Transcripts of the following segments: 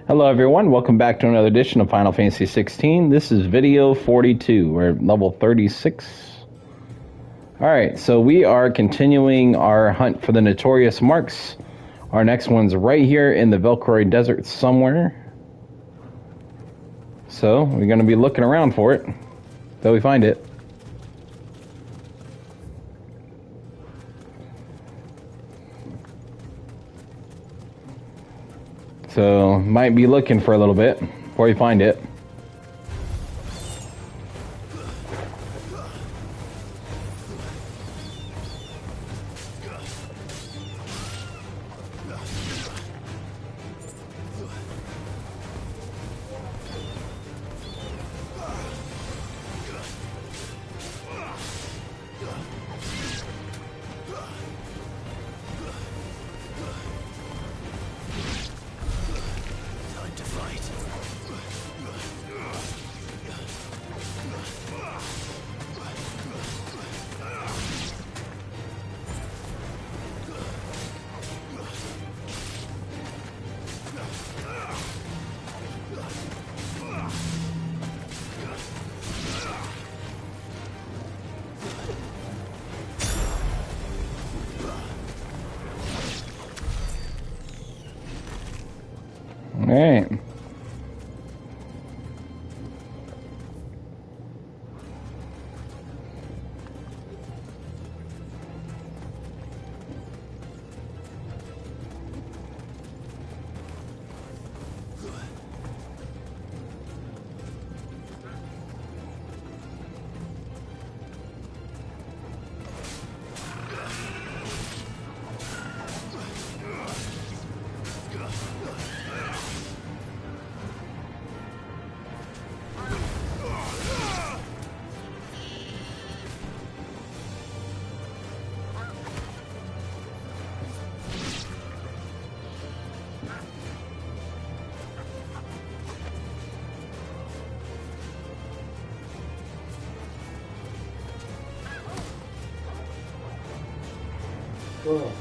Hello everyone, welcome back to another edition of Final Fantasy XVI. This is video 42, we're at level 36. Alright, so we are continuing our hunt for the notorious marks. Our next one's right here in the Velcroy Desert somewhere. So, we're going to be looking around for it, till we find it. So, might be looking for a little bit before we find it. Alright. Cool.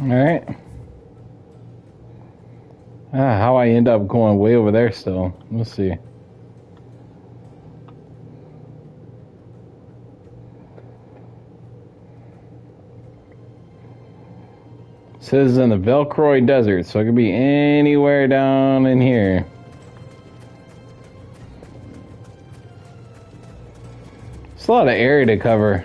Alright. How I end up going way over there still. Let's see. It says in the Velcroy Desert, so it could be anywhere down in here. It's a lot of area to cover.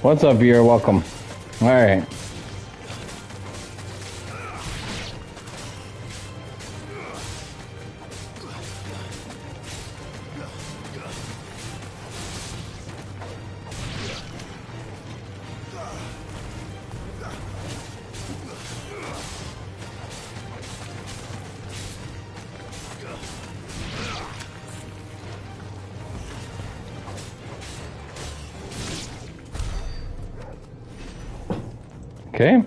What's up, viewer? Welcome. Alright. Okay.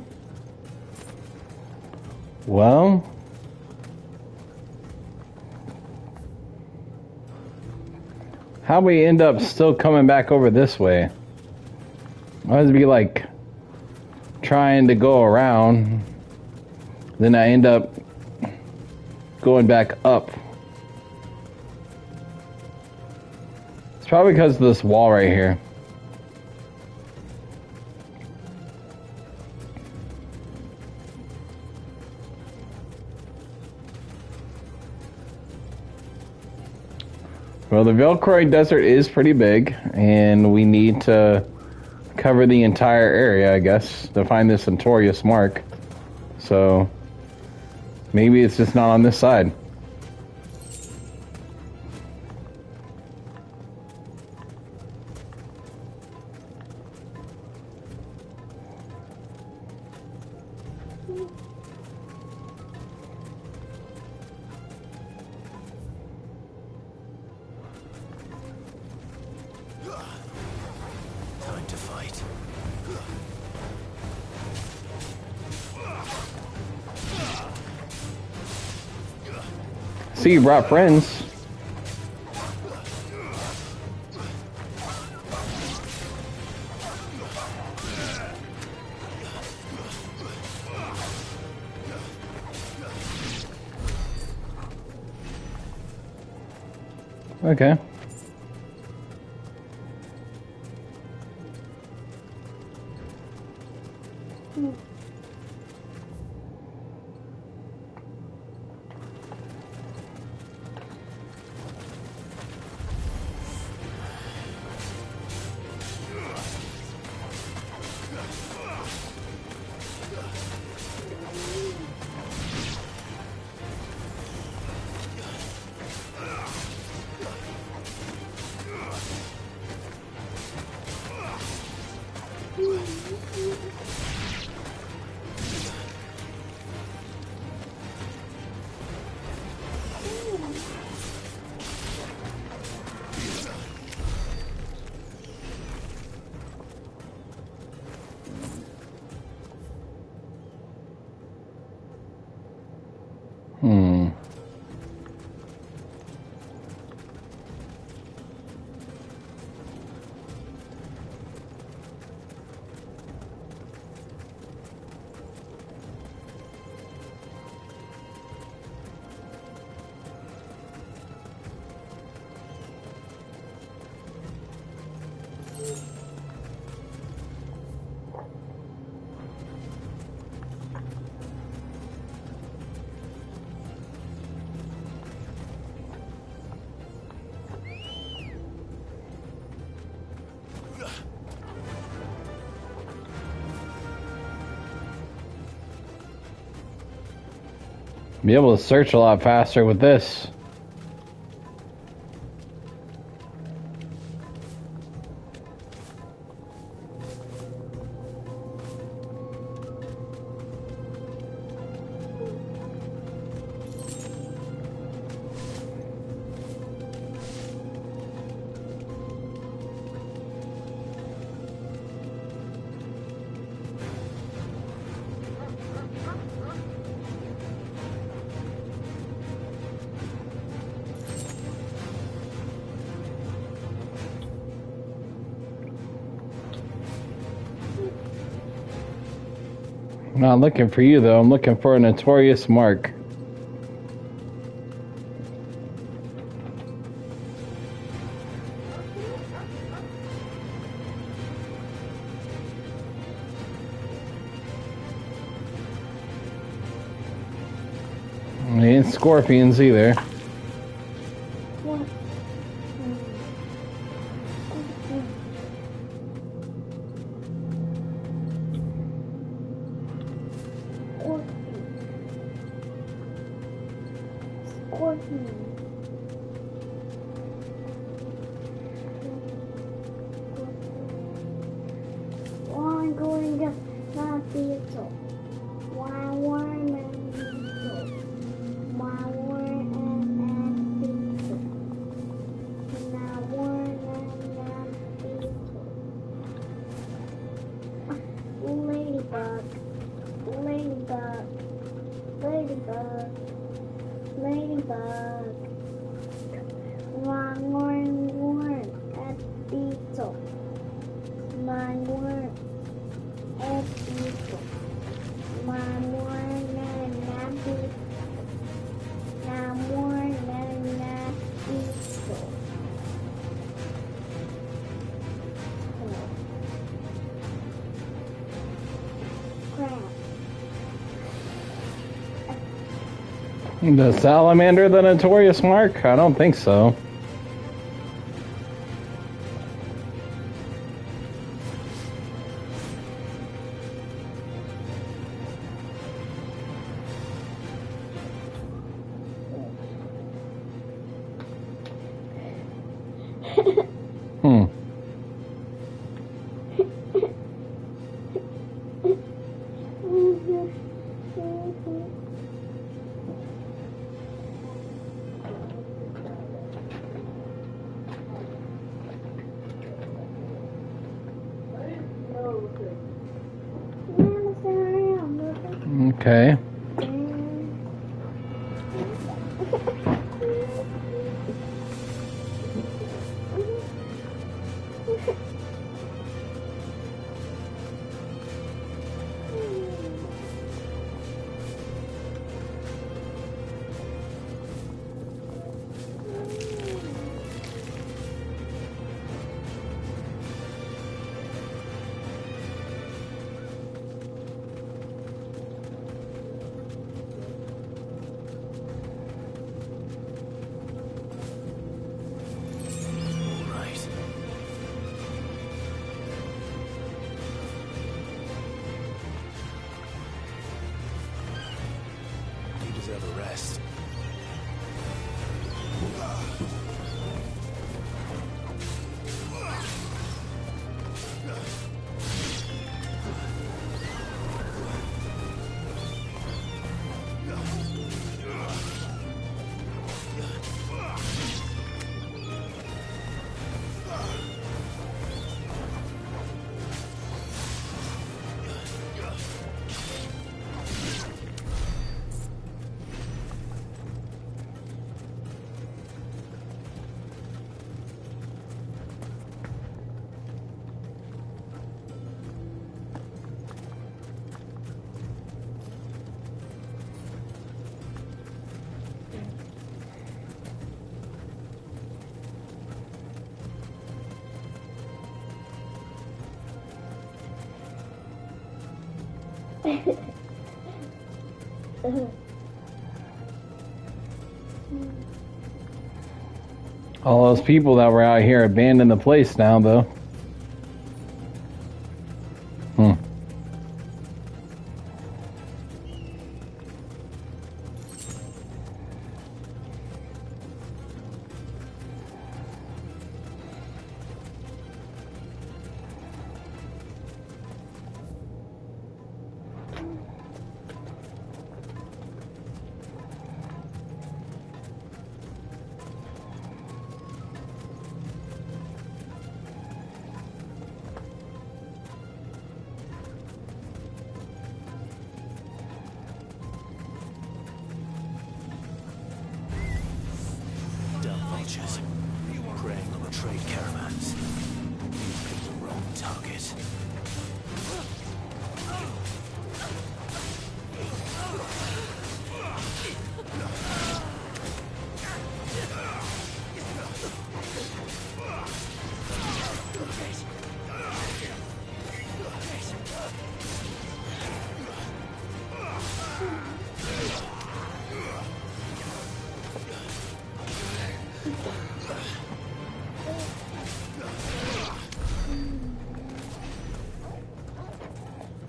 Well, how we end up still coming back over this way? Must be like trying to go around, then I end up going back up. It's probably because of this wall right here. Well, the Velcroy Desert is pretty big, and we need to cover the entire area, I guess, to find this notorious mark. So maybe it's just not on this side. Time to fight. See, you brought friends. Okay. Be able to search a lot faster with this. I'm not looking for you, though. I'm looking for a notorious mark. They ain't scorpions either. The salamander, the notorious mark? I don't think so. Okay. All those people that were out here abandoned the place now, though. Preying on the trade caravans. You picked the wrong target.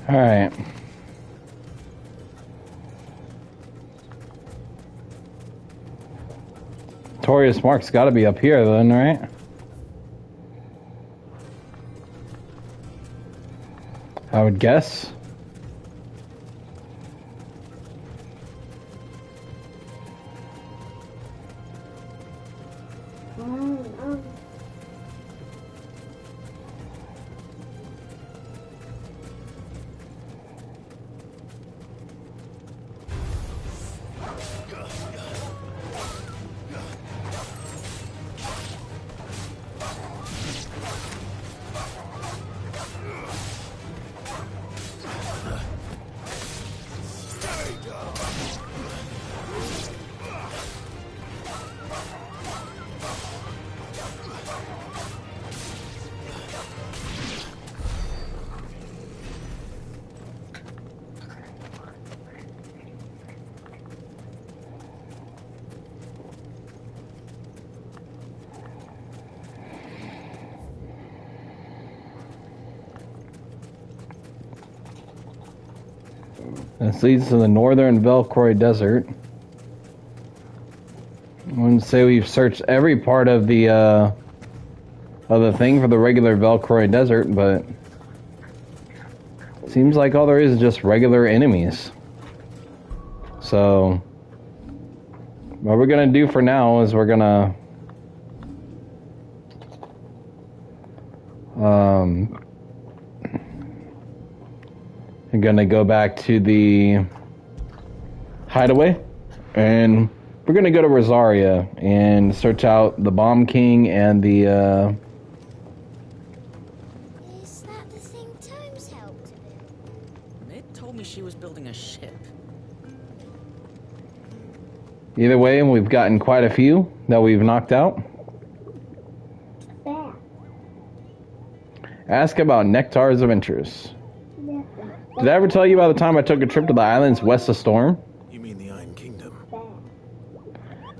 All right. Notorious Mark's got to be up here then, right? I would guess. This leads to the northern Velcroy Desert. I wouldn't say we've searched every part of the thing for the regular Velcroy Desert, but it seems like all there is just regular enemies. So what we're gonna do for now is we're gonna I'm gonna go back to the hideaway, and we're gonna go to Rosaria and search out the Bomb King and the. Is that the thing Tomes helped with? Mid told me she was building a ship. Either way, we've gotten quite a few that we've knocked out. There. Ask about nectars of interest. Did I ever tell you about the time I took a trip to the islands west of Storm? You mean the Iron Kingdom?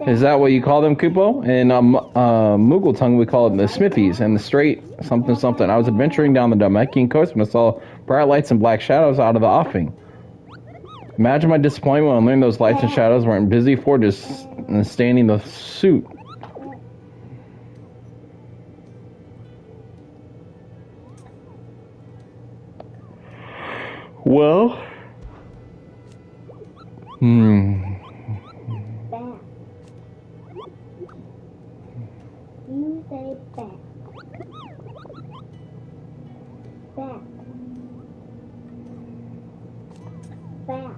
Is that what you call them, Kupo? In Moogle tongue, we call it the Smithies and the Strait something something. I was adventuring down the Dalmatian coast when I saw bright lights and black shadows out of the offing. Imagine my disappointment when I learned those lights and shadows weren't busy forges and standing the suit. Well, Back. You say back. Back. Back.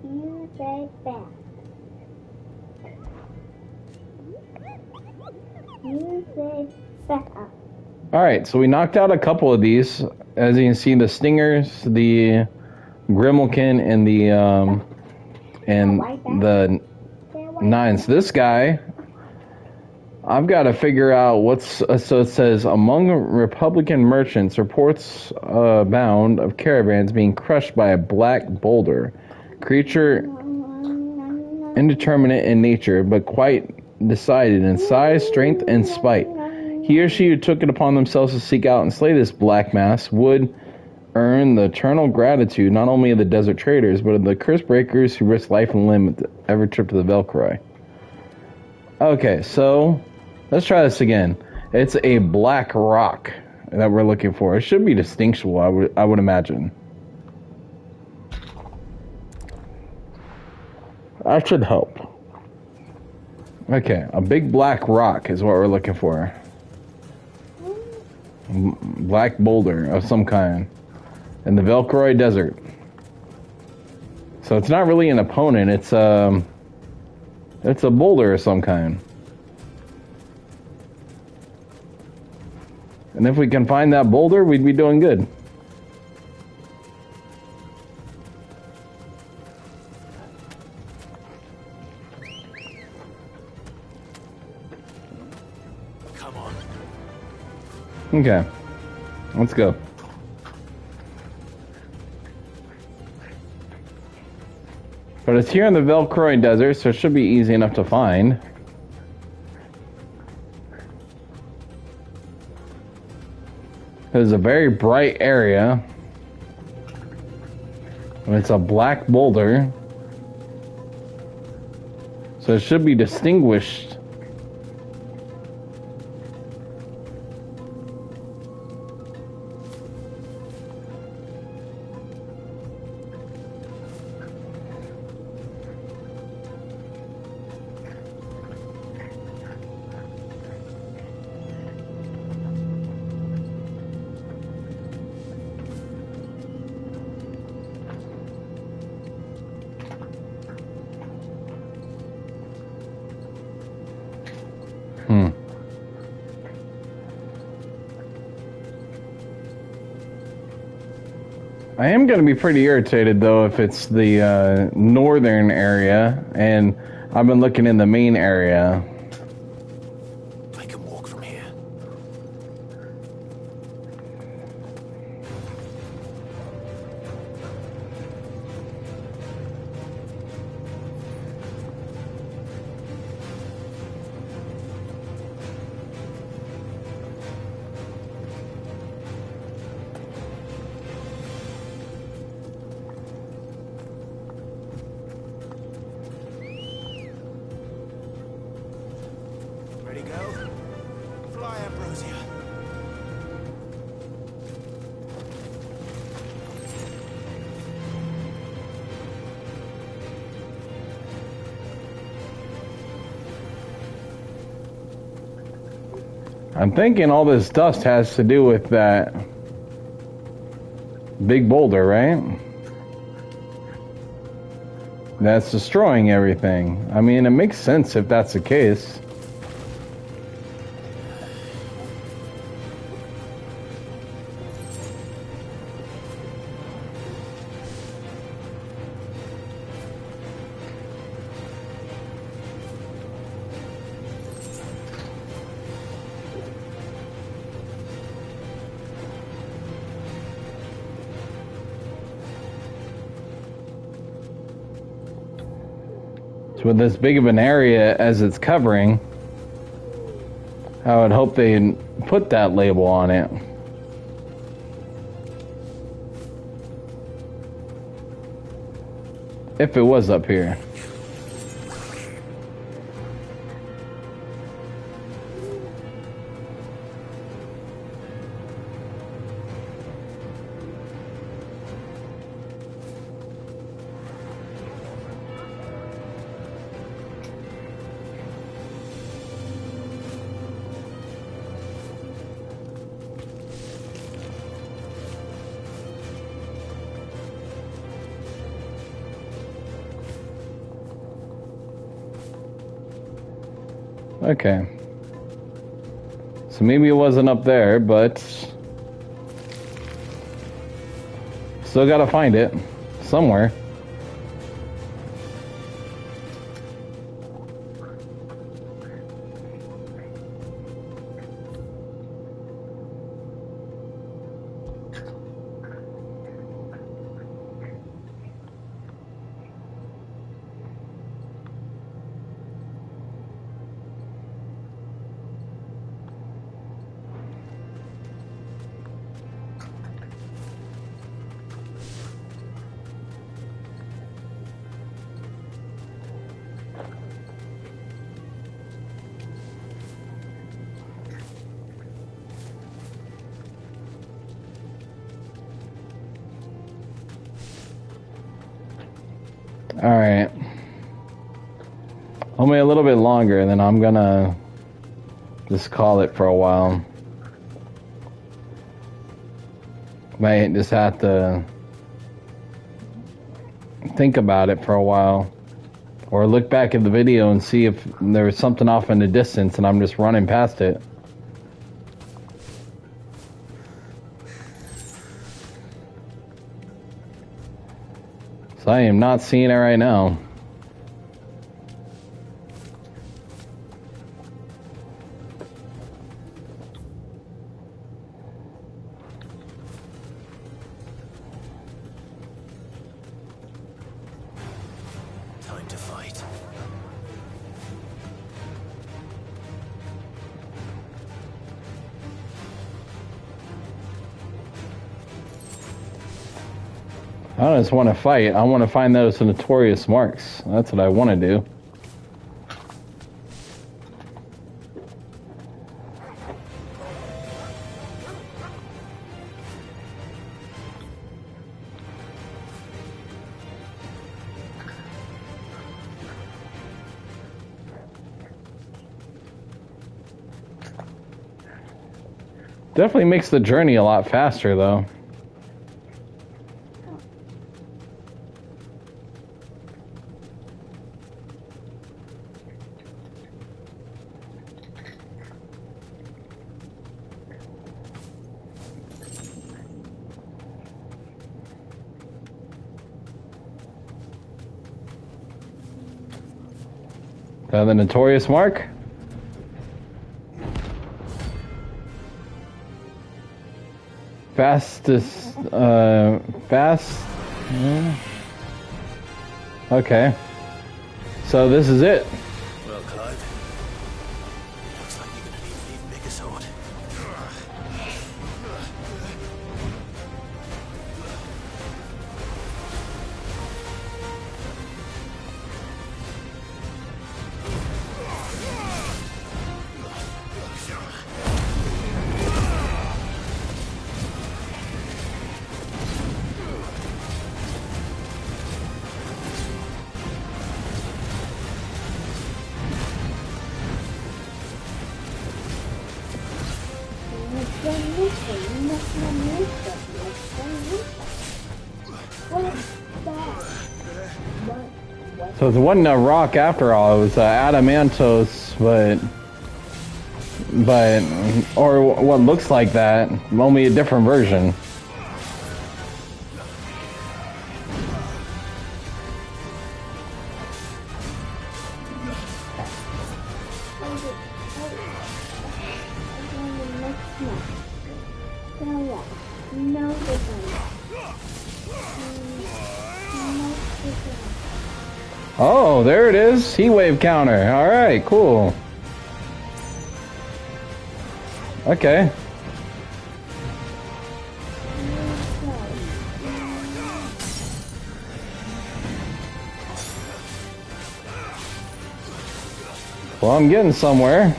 You say back. You say back up. alright, so we knocked out a couple of these. As you can see, the Stingers, the Grimalkin, and the Nines. This guy, I've got to figure out what's... So it says, among Republican merchants, reports abound of caravans being crushed by a black boulder. Creature indeterminate in nature, but quite decided in size, strength, and spite. He or she who took it upon themselves to seek out and slay this black mass would earn the eternal gratitude not only of the desert traders, but of the curse breakers who risk life and limb with every trip to the Velcroy. Okay, so let's try this again. It's a black rock that we're looking for. It should be distinguishable, I would imagine. That should help. Okay, a big black rock is what we're looking for. Black boulder of some kind in the Velcroy Desert. So it's not really an opponent, it's a boulder of some kind. And if we can find that boulder, we'd be doing good. Come on. Okay, let's go. But it's here in the Velcroy Desert, so it should be easy enough to find. It's a very bright area. And it's a black boulder. So it should be distinguished. I am going to be pretty irritated, though, if it's the northern area, and I've been looking in the main area. I can walk from here. Ready, go? Fly, Ambrosia. I'm thinking all this dust has to do with that big boulder, right? that's destroying everything. I mean, it makes sense if that's the case. With as big of an area as it's covering, I would hope they put that label on it. If it was up here. Okay. So maybe it wasn't up there, but still gotta find it somewhere. Alright. Only a little bit longer, and then I'm gonna just call it for a while. Might just have to think about it for a while. Or look back at the video and see if there was something off in the distance and I'm just running past it. So I am not seeing it right now. Time to fight. I don't just want to fight. I want to find those notorious marks. That's what I want to do. Definitely makes the journey a lot faster, though. The notorious mark? Fastest, fast? Okay. So this is it. Well, Clive, looks like you're gonna need an even bigger sword. So it wasn't a rock after all. It was adamantos, or what looks like that, only a different version. Oh, there it is. Heat wave counter. All right, cool. Okay. Well, I'm getting somewhere.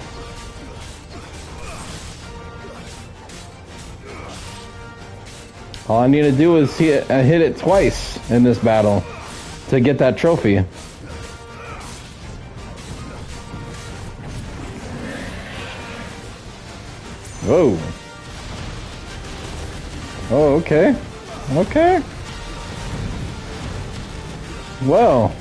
All I need to do is hit it twice in this battle to get that trophy. Whoa. Oh, okay. Okay. Well.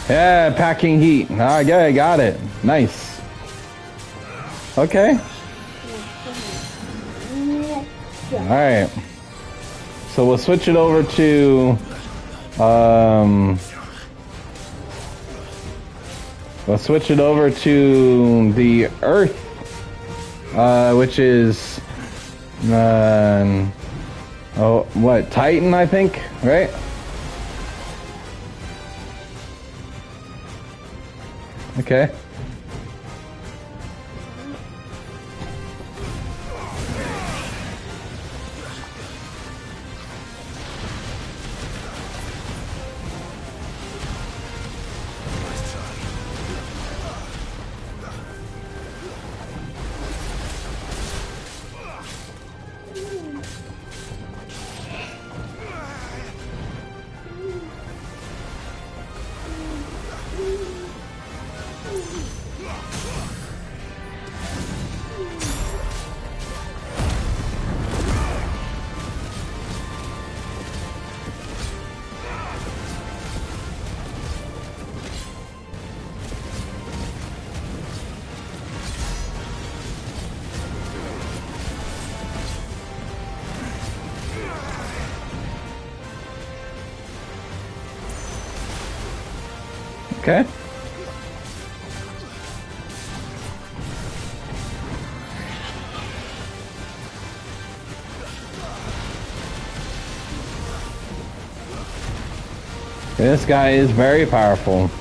Yeah, packing heat. Okay, got it. Nice. Okay. Alright. So we'll switch it over to the Earth, which is Titan, I think, right? Okay. Okay. This guy is very powerful.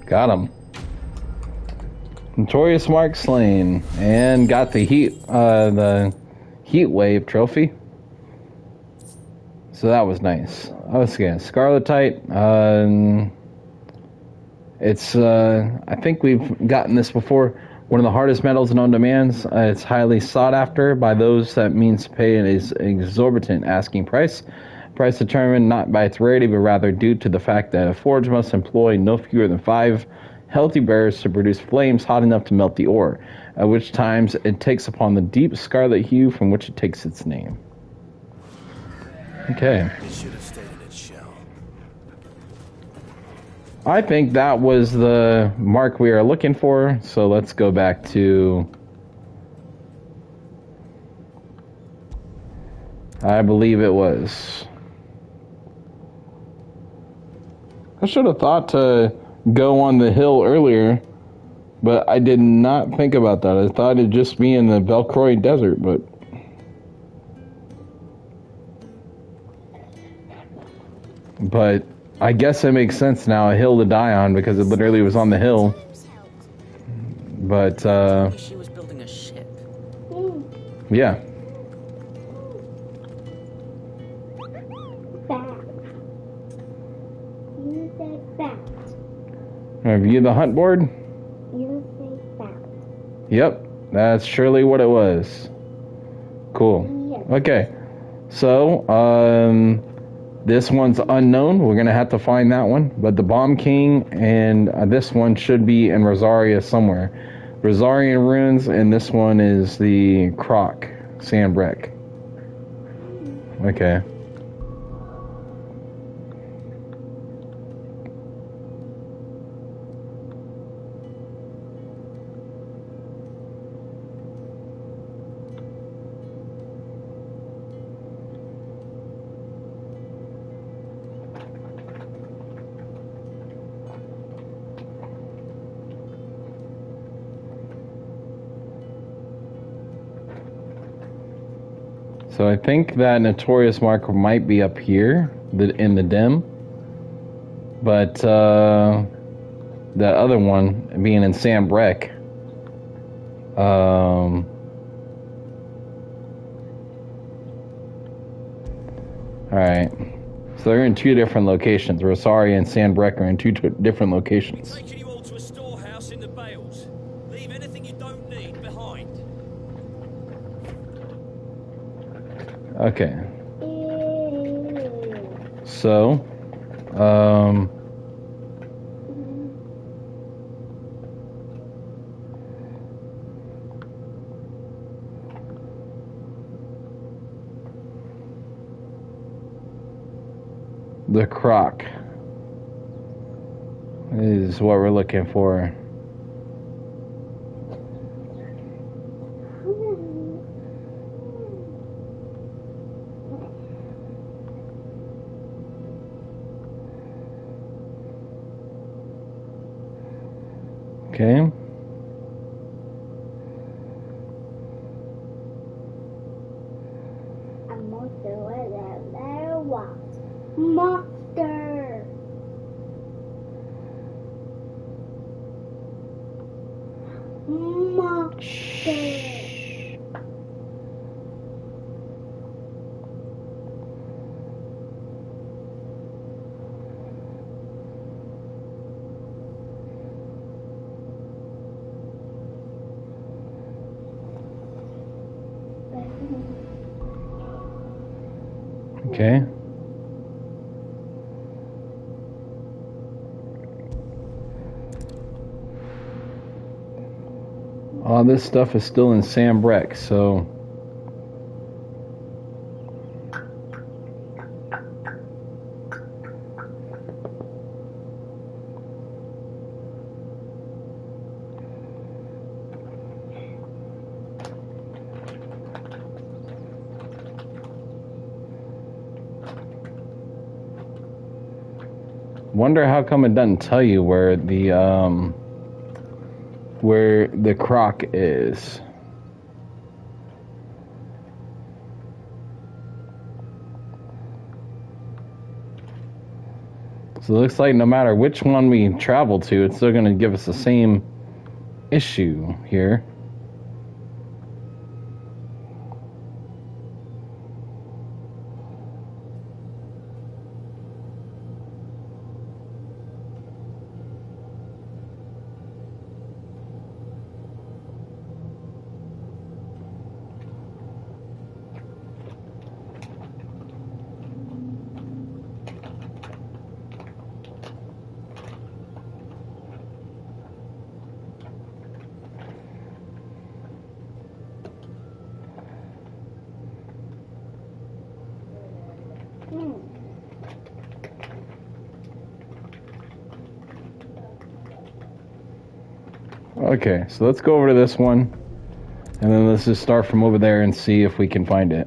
Got him. Notorious Mark slain, and got the heat wave trophy. So that was nice. I was getting Scarletite. It's I think we've gotten this before. One of the hardest metals known to man. It's highly sought after by those that means to pay an exorbitant asking price. Price determined not by its rarity, but rather due to the fact that a forge must employ no fewer than 5 healthy bearers to produce flames hot enough to melt the ore, at which times it takes upon the deep scarlet hue from which it takes its name. Okay. It should have stayed in its shell. I think that was the mark we are looking for, so let's go back to... I believe it was. I should have thought to go on the hill earlier But I did not think about that. I thought it'd just be in the Belcroy Desert, but I guess it makes sense now, a hill to die on, because it literally was on the hill. Tomes helped. But, Maybe she was building a ship. yeah. Bat. You said bat. Review the hunt board? You say bat. Yep, that's surely what it was. Cool. Yes. Okay, so, this one's unknown. We're going to have to find that one. But the Bomb King and this one should be in Rosaria somewhere. Rosarian Ruins, and this one is the Croc, Sandbreck. Okay. So I think that Notorious marker might be up here in the dim. But the other one being in Sam Breck. Alright. So they're in two different locations. Rosaria and Sandbreck are in two different locations. Taking you all to a storehouse in the Bales. Leave anything you don't need behind. Okay. Ew. So, the Croc is what we're looking for. Okay. A monster with a bear walks. Monster. Monster. Okay. All this stuff is still in Sam Breck, so wonder how come it doesn't tell you where the Croc is. So it looks like no matter which one we travel to, it's still going to give us the same issue here. Okay, so let's go over to this one, and then let's just start from over there and see if we can find it.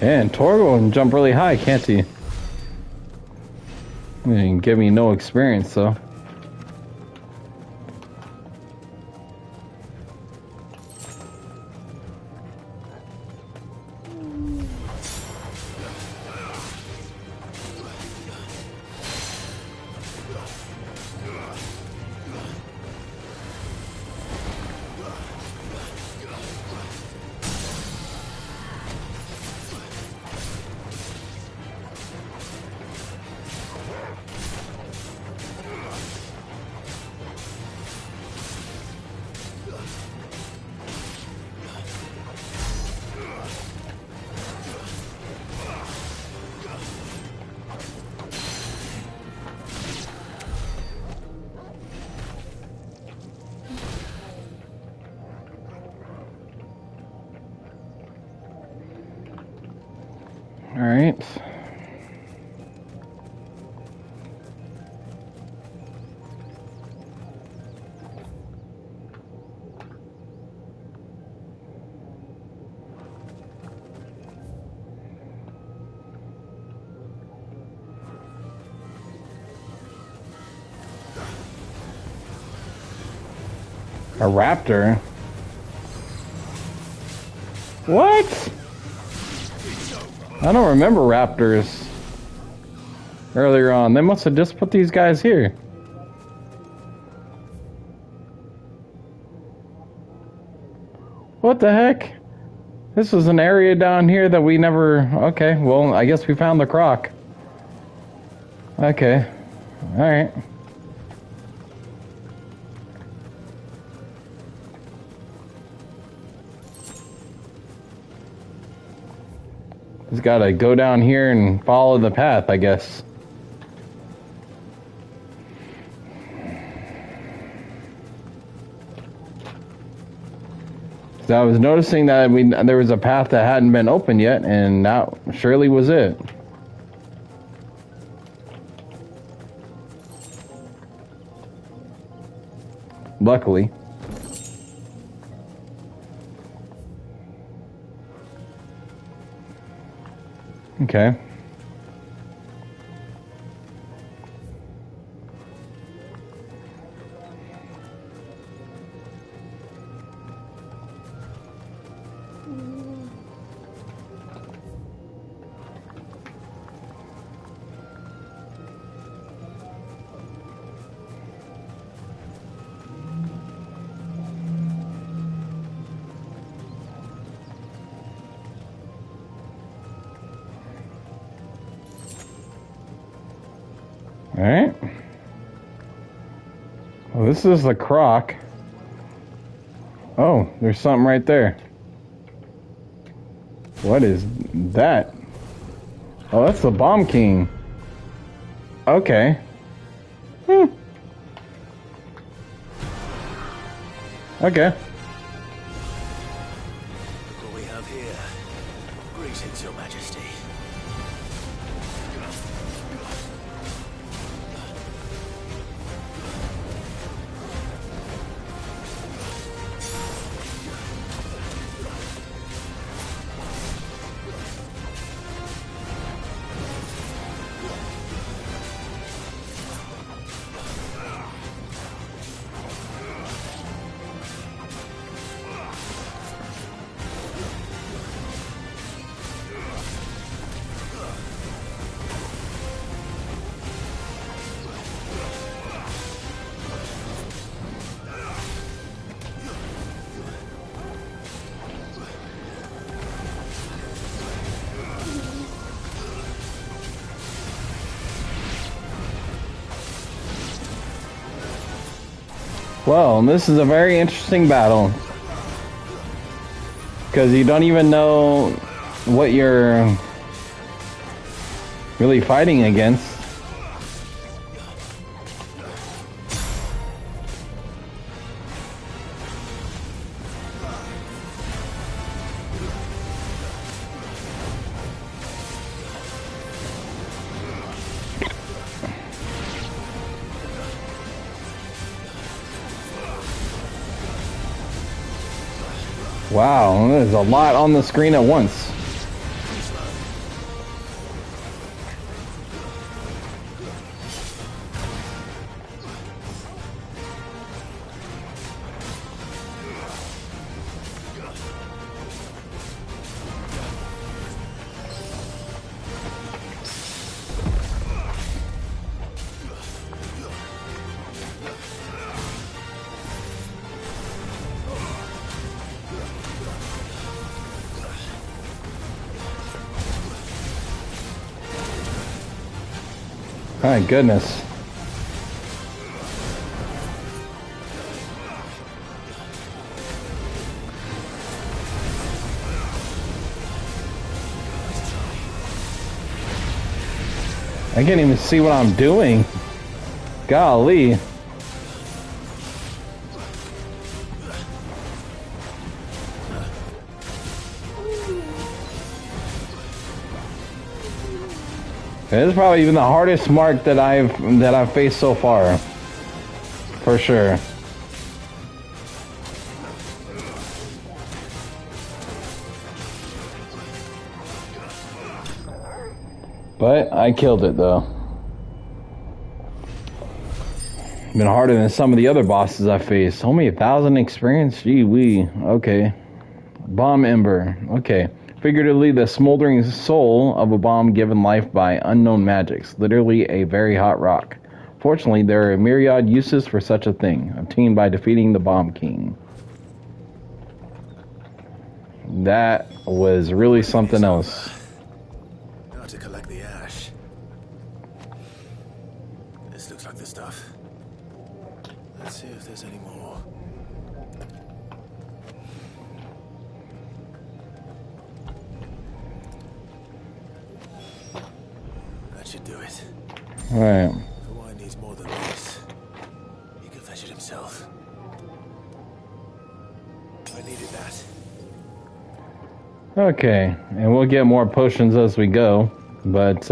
And Torgo can jump really high, can't he? He can give me no experience, though. All right. A raptor? What? I don't remember raptors earlier on. They must have just put these guys here. What the heck? This was an area down here that we never... Okay, well, I guess we found the croc. Okay. Alright. Just gotta go down here and follow the path, I guess. So I was noticing that there was a path that hadn't been opened yet, and that surely was it. Luckily. Okay. Alright. Well, this is the croc. Oh, there's something right there. What is that? Oh, that's the Bomb King. Okay. Okay. What we have here? Greetings, Your Majesty. Well, this is a very interesting battle. Because you don't even know what you're really fighting against. Wow, there's a lot on the screen at once. My goodness. I can't even see what I'm doing. Golly. This is probably even the hardest mark that I've faced so far. For sure. But I killed it though. Been harder than some of the other bosses I faced. Only 1,000 experience? Gee wee. Okay. Bomb Ember. Okay. Figuratively, the smoldering soul of a bomb given life by unknown magics. Literally a very hot rock. Fortunately, there are myriad uses for such a thing, obtained by defeating the Bomb King. That was really something else. Now to collect the ash. This looks like the stuff. Let's see if there's any more. That should do it. Alright. Why needs more than this? He can fetch it himself. I needed that. Okay. And we'll get more potions as we go. But,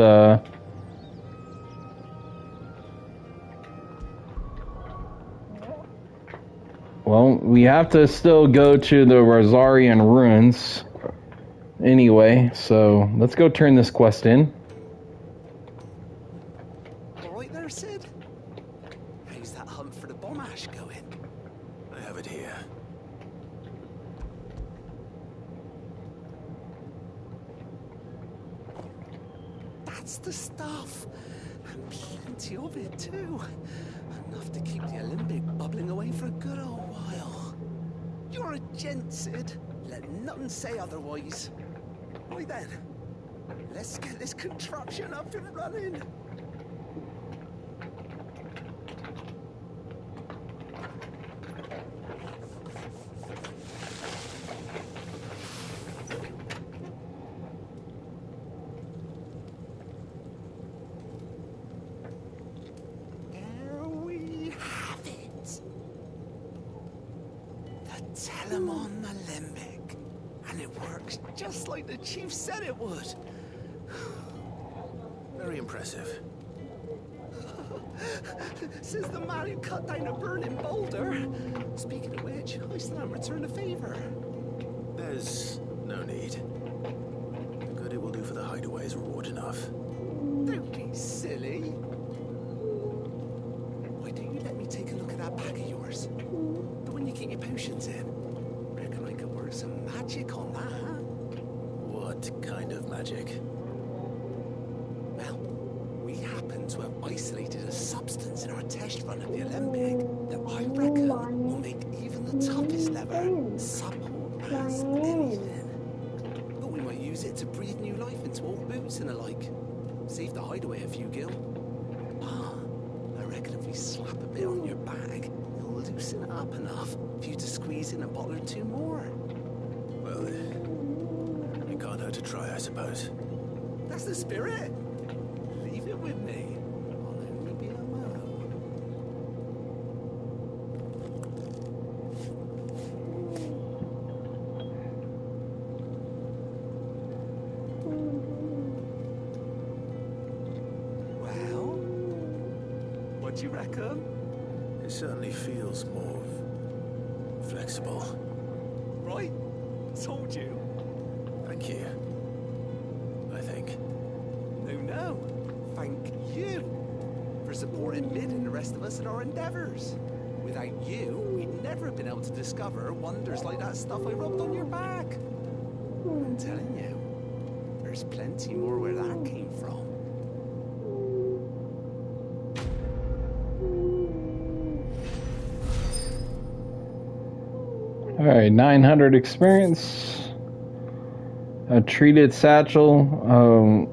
well, we have to still go to the Rosarian ruins anyway, so let's go turn this quest in. Alright there, Sid? How's that hunt for the bomb ash going? I have it here. That's the stuff. And plenty of it, too. Enough to keep the Olympic bubbling away for a good old while. You're a gent, Sid. Let nothing say otherwise. Right then, let's get this contraption up and running. There we have it. The Telemon Alembic. And it works just like the chief said it would. Very impressive. Says the man who cut down a burning boulder. Speaking of which, I still haven't returned a favor. There's no need. The good it will do for the hideaway is reward enough. Don't be silly. Why don't you let me take a look at that bag of yours? The one you keep your potions in. Reckon I could work some magic on that. What kind of magic? Well, we happen to have isolated a substance in our test run of the Olympic that I reckon will make even the toughest lever supple as anything. Thought we might use it to breathe new life into old boots and the like. Save the hideaway a few gil. Ah, I reckon if we slap a bit on your bag, it'll loosen it up enough for you to squeeze in a bottle or two more. Well, it can't hurt to try, I suppose. That's the spirit. Leave it with me. I'll only be a mo. Well, what do you reckon? It certainly feels more flexible. Right? Told you. Thank you. I think. No. Thank you for supporting Mid and the rest of us in our endeavors. Without you, we'd never have been able to discover wonders like that stuff I rubbed on your back. I'm telling you, there's plenty more where that came from. Alright, 900 experience. a treated satchel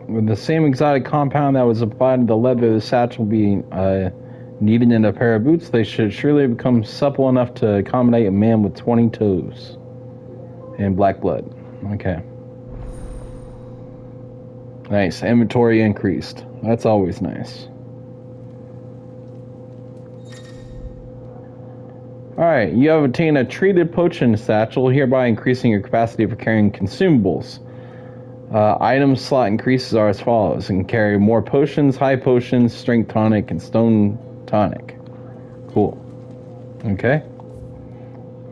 with the same exotic compound that was applied to the leather of the satchel being kneaded in a pair of boots. They should surely become supple enough to accommodate a man with 20 toes and black blood. Okay. Nice. Inventory increased. That's always nice. Alright, you have obtained a treated potion satchel, hereby increasing your capacity for carrying consumables. Item slot increases are as follows. You can carry more potions, high potions, strength tonic, and stone tonic. Cool. Okay.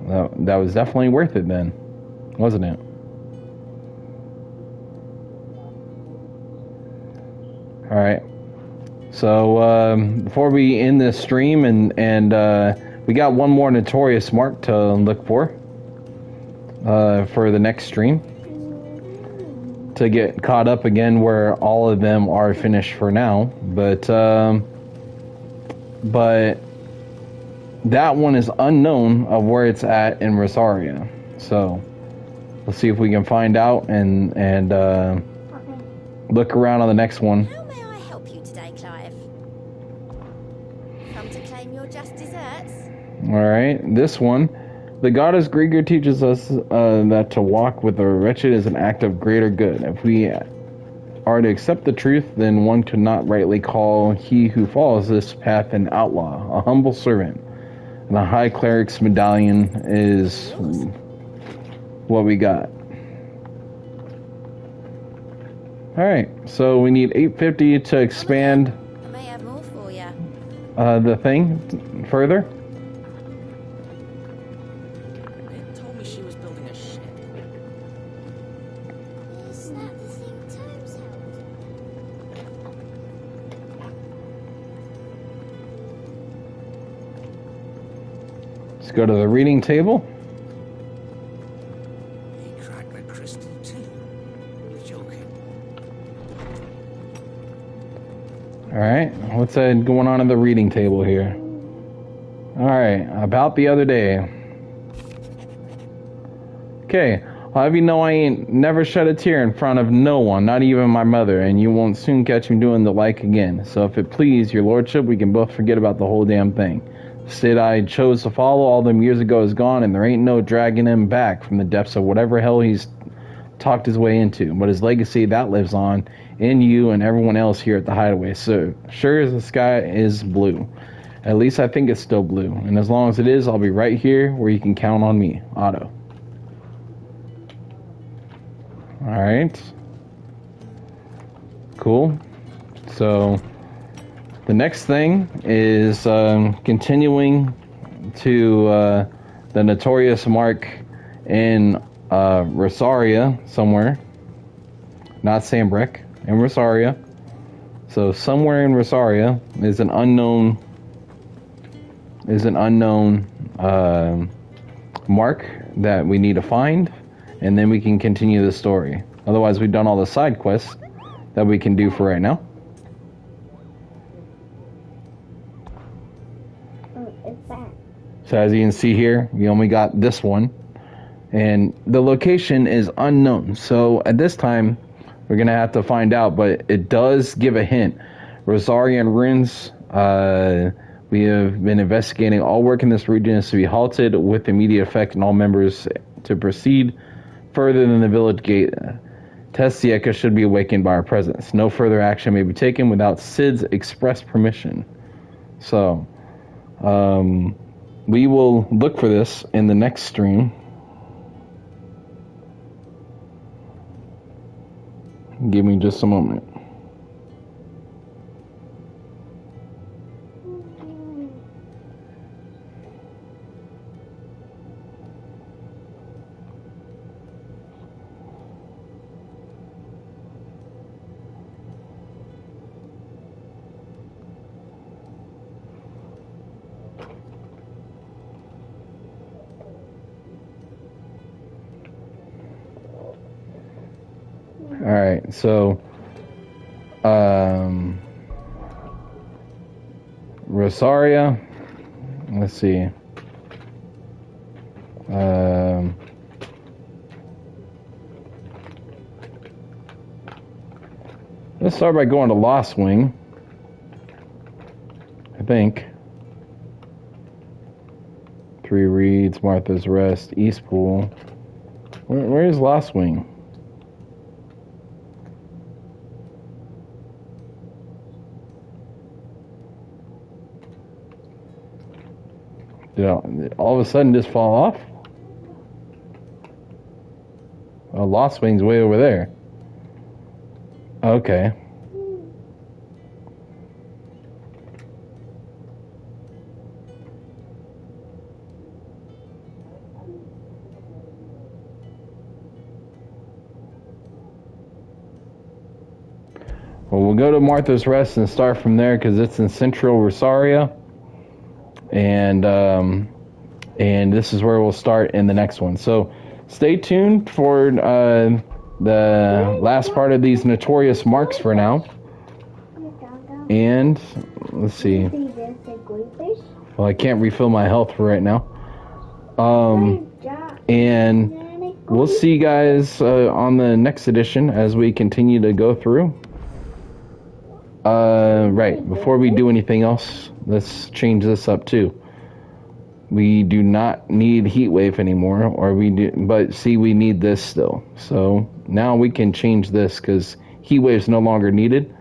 That was definitely worth it then, wasn't it? Alright. So, before we end this stream and we got one more notorious mark to look for the next stream to get caught up again where all of them are finished for now. But that one is unknown of where it's at in Rosaria. So let's see if we can find out and look around on the next one. How may I help you today, Clive? Come to claim your just desserts? Alright, this one. The goddess Grieger teaches us that to walk with the wretched is an act of greater good. If we are to accept the truth, then one could not rightly call he who follows this path an outlaw, a humble servant. And a high cleric's medallion is what we got. Alright, so we need 850 to expand I may have more for you. the thing further. It told me she was building a ship. Is that the thing Tomes held? Let's go to the reading table. He cracked a crystal too. You're joking. Alright, what's going on in the reading table here? Alright, about the other day. Okay, I'll have you know I ain't never shed a tear in front of no one, not even my mother, and you won't soon catch me doing the like again. So if it please your lordship, we can both forget about the whole damn thing. The state I chose to follow all them years ago is gone, and there ain't no dragging him back from the depths of whatever hell he's talked his way into. But his legacy, that lives on in you and everyone else here at the Hideaway. So sure as the sky is blue. At least I think it's still blue. And as long as it is, I'll be right here where you can count on me. Otto. Alright. Cool. So the next thing is continuing to the notorious mark in Rosaria somewhere. Not Sambrick, in Rosaria. So somewhere in Rosaria is an unknown mark that we need to find, and then we can continue the story. Otherwise, we've done all the side quests that we can do for right now. It's that. So as you can see here, we only got this one, and the location is unknown. So at this time, we're gonna have to find out, but it does give a hint. Rosarian ruins. We have been investigating. All work in this region is to be halted with immediate effect, and all members to proceed further than the village gate. Tessieka should be awakened by our presence. No further action may be taken without Sid's express permission. So, we will look for this in the next stream. Give me just a moment. Alright, so Rosaria, let's see. Let's start by going to Lost Wing. I think. 3 Reeds, Martha's Rest, East Pool. Where is Lost Wing? Did all of a sudden just fall off? Oh, Lost Wing's way over there. Okay. Well, we'll go to Martha's Rest and start from there because it's in Central Rosaria, and this is where we'll start in the next one. So, stay tuned for the last part of these notorious marks for now. And let's see. Well, I can't refill my health for right now. And we'll see you guys on the next edition as we continue to go through. Right, before we do anything else, let's change this up too. We do not need heat wave anymore, or we do, but see, we need this still. So now we can change this because heat wave's no longer needed.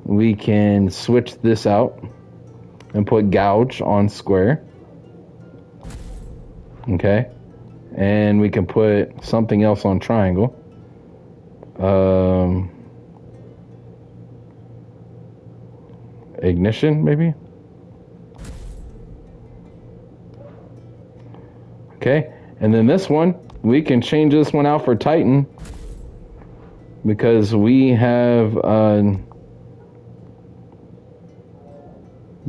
We can switch this out and put gouge on square. Okay, and we can put something else on triangle. Ignition, maybe? Okay, and then this one, we can change this one out for Titan because we have done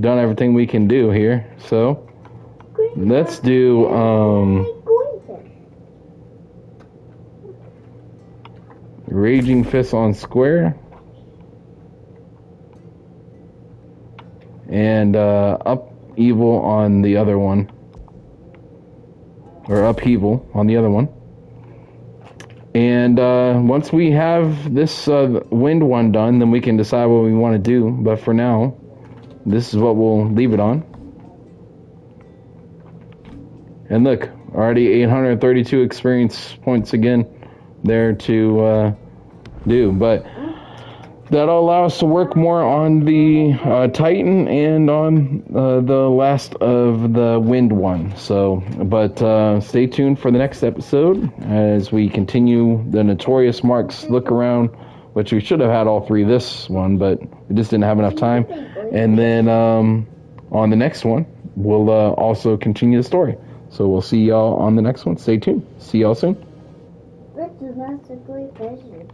everything we can do here. So let's do Raging Fist on square. And upheaval on the other one. Or upheaval on the other one. And once we have this wind one done, then we can decide what we want to do. But for now, this is what we'll leave it on. And look, already 832 experience points again there to do. But that'll allow us to work more on the Titan and on the last of the wind one. So, but stay tuned for the next episode as we continue the Notorious Marks look around, which we should have had all 3 this one, but we just didn't have enough time. And then on the next one, we'll also continue the story. So we'll see y'all on the next one. Stay tuned. See y'all soon. This is not a great vision.